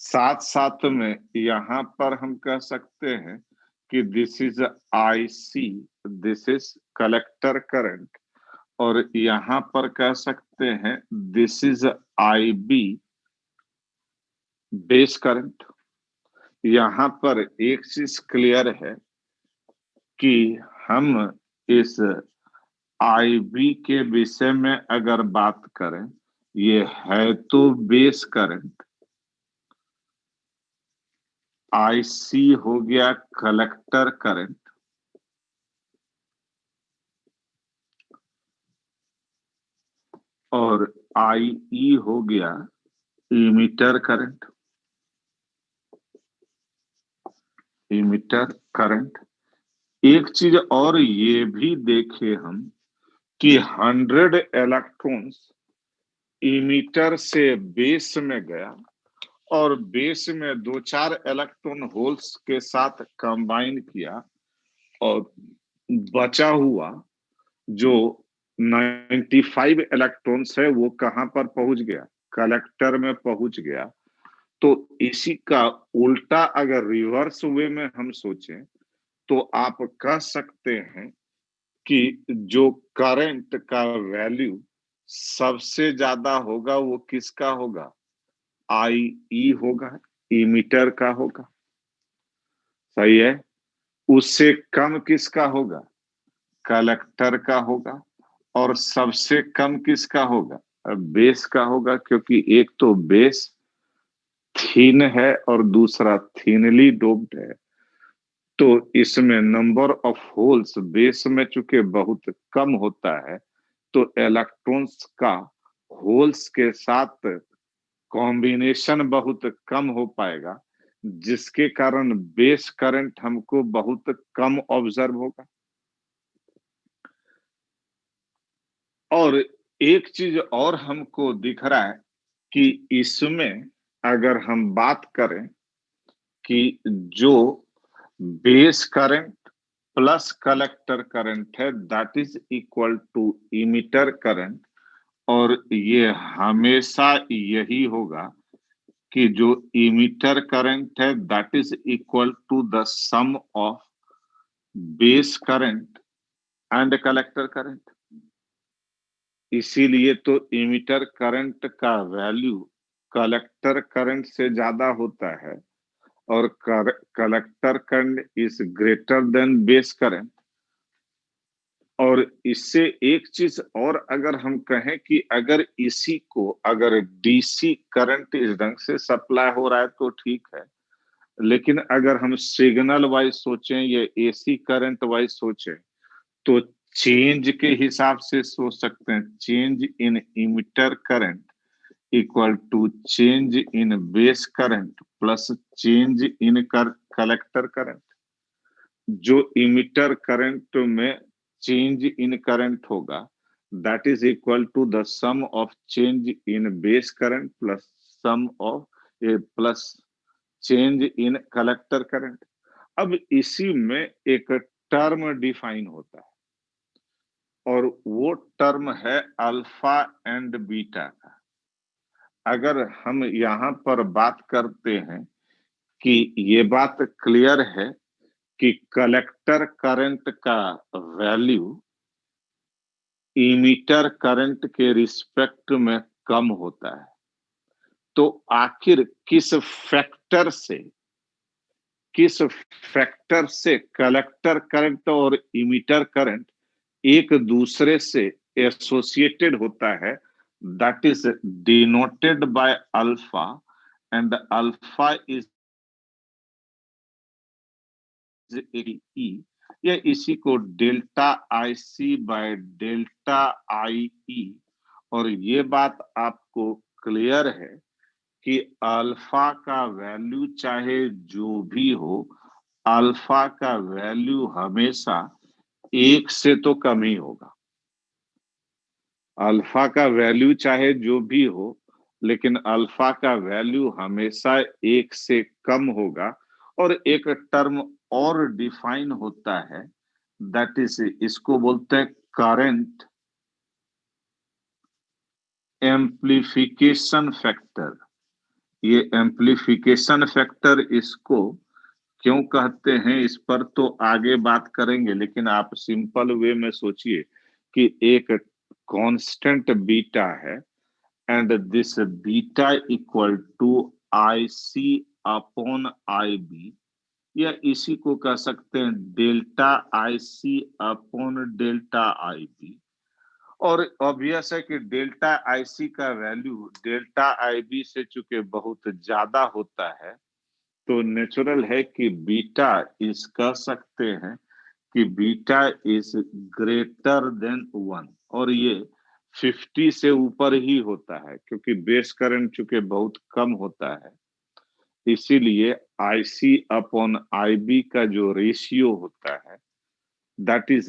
S1: साथ साथ में यहां पर हम कह सकते हैं कि this is I C, this is collector current. और यहां पर कह सकते हैं this is I B, base current. यहां पर एक चीज क्लियर है कि हम इस आई बी के विषय में अगर बात करें, ये है तो बेस करंट, आई सी हो गया कलेक्टर करंट, और आई ई हो गया इमीटर करंट, इमीटर करंट। एक चीज और ये भी देखे हम कि 100 इलेक्ट्रॉन्स इमीटर से बेस में गया, और बेस में दो चार इलेक्ट्रॉन होल्स के साथ कंबाइन किया, और बचा हुआ जो 95 इलेक्ट्रॉन्स है वो कहां पर पहुंच गया, कलेक्टर में पहुंच गया। तो इसी का उल्टा अगर रिवर्स वे में हम सोचें तो आप कह सकते हैं कि जो करंट का वैल्यू सबसे ज्यादा होगा वो किसका होगा, आई ई होगा, इमीटर का होगा। सही है। उससे कम किसका होगा, कलेक्टर का होगा। और सबसे कम किसका होगा, बेस का होगा, क्योंकि एक तो बेस थीन है और दूसरा थीनली डोप्ड है। तो इसमें नंबर ऑफ होल्स बेस में चूंकि बहुत कम होता है, तो इलेक्ट्रॉन्स का होल्स के साथ कॉम्बिनेशन बहुत कम हो पाएगा, जिसके कारण बेस करंट हमको बहुत कम ऑब्जर्व होगा। और एक चीज और हमको दिख रहा है कि इसमें अगर हम बात करें कि जो base current plus collector current है that is equal to emitter current, और ये हमेशा यही होगा कि जो इमीटर करंट है that is equal to the sum of base current and collector current. इसीलिए तो इमीटर करंट का वैल्यू कलेक्टर करंट से ज्यादा होता है, और collector current is greater than base current. और इससे एक चीज और अगर हम कहें कि अगर इसी को अगर डीसी करंट इस ढंग से सप्लाई हो रहा है तो ठीक है, लेकिन अगर हम सिग्नल वाइज सोचें या एसी करंट वाइज सोचें तो चेंज के हिसाब से सोच सकते हैं, change in emitter current equal to change in base current plus change in collector current. जो इमिटर करंट में चेंज इन करंट होगा that is equal to the sum of change in base current plus sum of plus change in collector current. अब इसी में एक term define होता है और वो टर्म है अल्फा एंड बीटा का। अगर हम यहाँ पर बात करते हैं कि ये बात क्लियर है कि कलेक्टर करंट का वैल्यू इमीटर करंट के रिस्पेक्ट में कम होता है, तो आखिर किस फैक्टर से कलेक्टर करंट और इमीटर करंट एक दूसरे से एसोसिएटेड होता है, that is denoted by alpha and alpha is E, या इसी को delta I C by delta I E. और ये बात आपको क्लियर है कि अल्फा का वैल्यू चाहे जो भी हो, अल्फा का वैल्यू हमेशा एक से तो कम ही होगा। अल्फा का वैल्यू चाहे जो भी हो, लेकिन अल्फा का वैल्यू हमेशा एक से कम होगा। और एक टर्म और डिफाइन होता है, दैट इज, इसको बोलते हैं करंट एम्प्लीफिकेशन फैक्टर। ये एम्प्लीफिकेशन फैक्टर इसको क्यों कहते हैं इस पर तो आगे बात करेंगे, लेकिन आप सिंपल वे में सोचिए कि एक कांस्टेंट बीटा है and this beta equal to I C upon I B, या इसी को कह सकते हैं delta I C upon delta I B. और ऑब्वियस है कि डेल्टा आई सी का वैल्यू डेल्टा आई बी से चूंकि बहुत ज्यादा होता है, तो नेचुरल है कि बीटा इस कह सकते हैं कि beta is greater then one. और ये 50 से ऊपर ही होता है, क्योंकि बेस करंट चूंकि बहुत कम होता है, इसीलिए आई सी अपॉन आई बी का जो रेशियो होता है दैट इज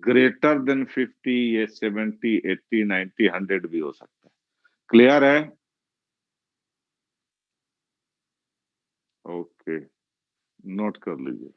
S1: ग्रेटर देन 50, ये 70, 80, 90, 100 भी हो सकता है। क्लियर है? ओके, नोट कर लीजिए।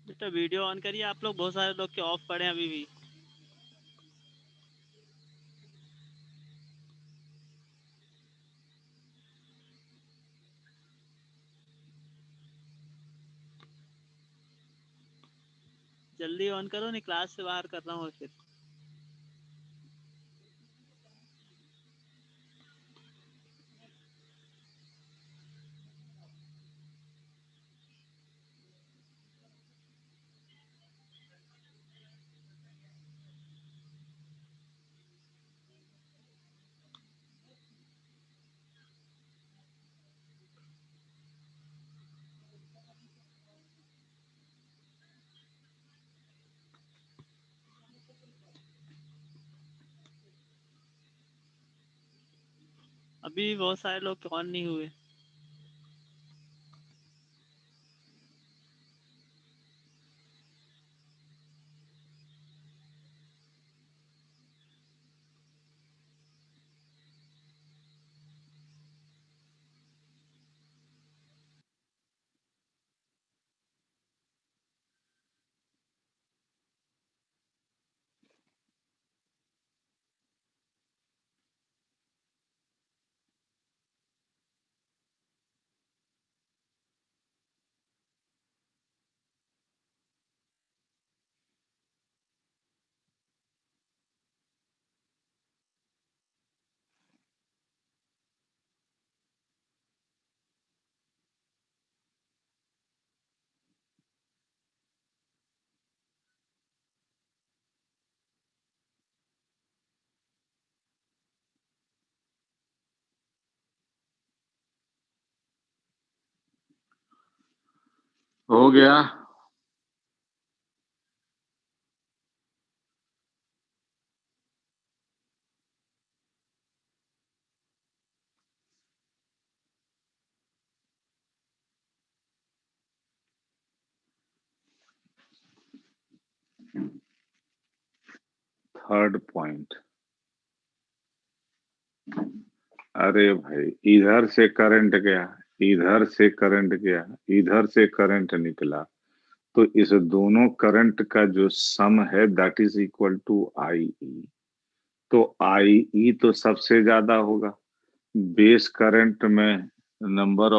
S2: बेटा वीडियो ऑन करिए आप लोग, बहुत सारे लोग के ऑफ पड़े हैं अभी भी। जल्दी ऑन करो, नहीं क्लास से बाहर कर रहा हूँ फिर। अभी भी बहुत सारे लोग ऑन नहीं हुए।
S1: हो गया। थर्ड पॉइंट, अरे भाई इधर से करंट गया, इधर से करंट गया, इधर से करंट निकला, तो इस दोनों करंट का जो सम है that is equal to I ई। तो आई ई तो सबसे ज्यादा होगा। बेस करंट में नंबर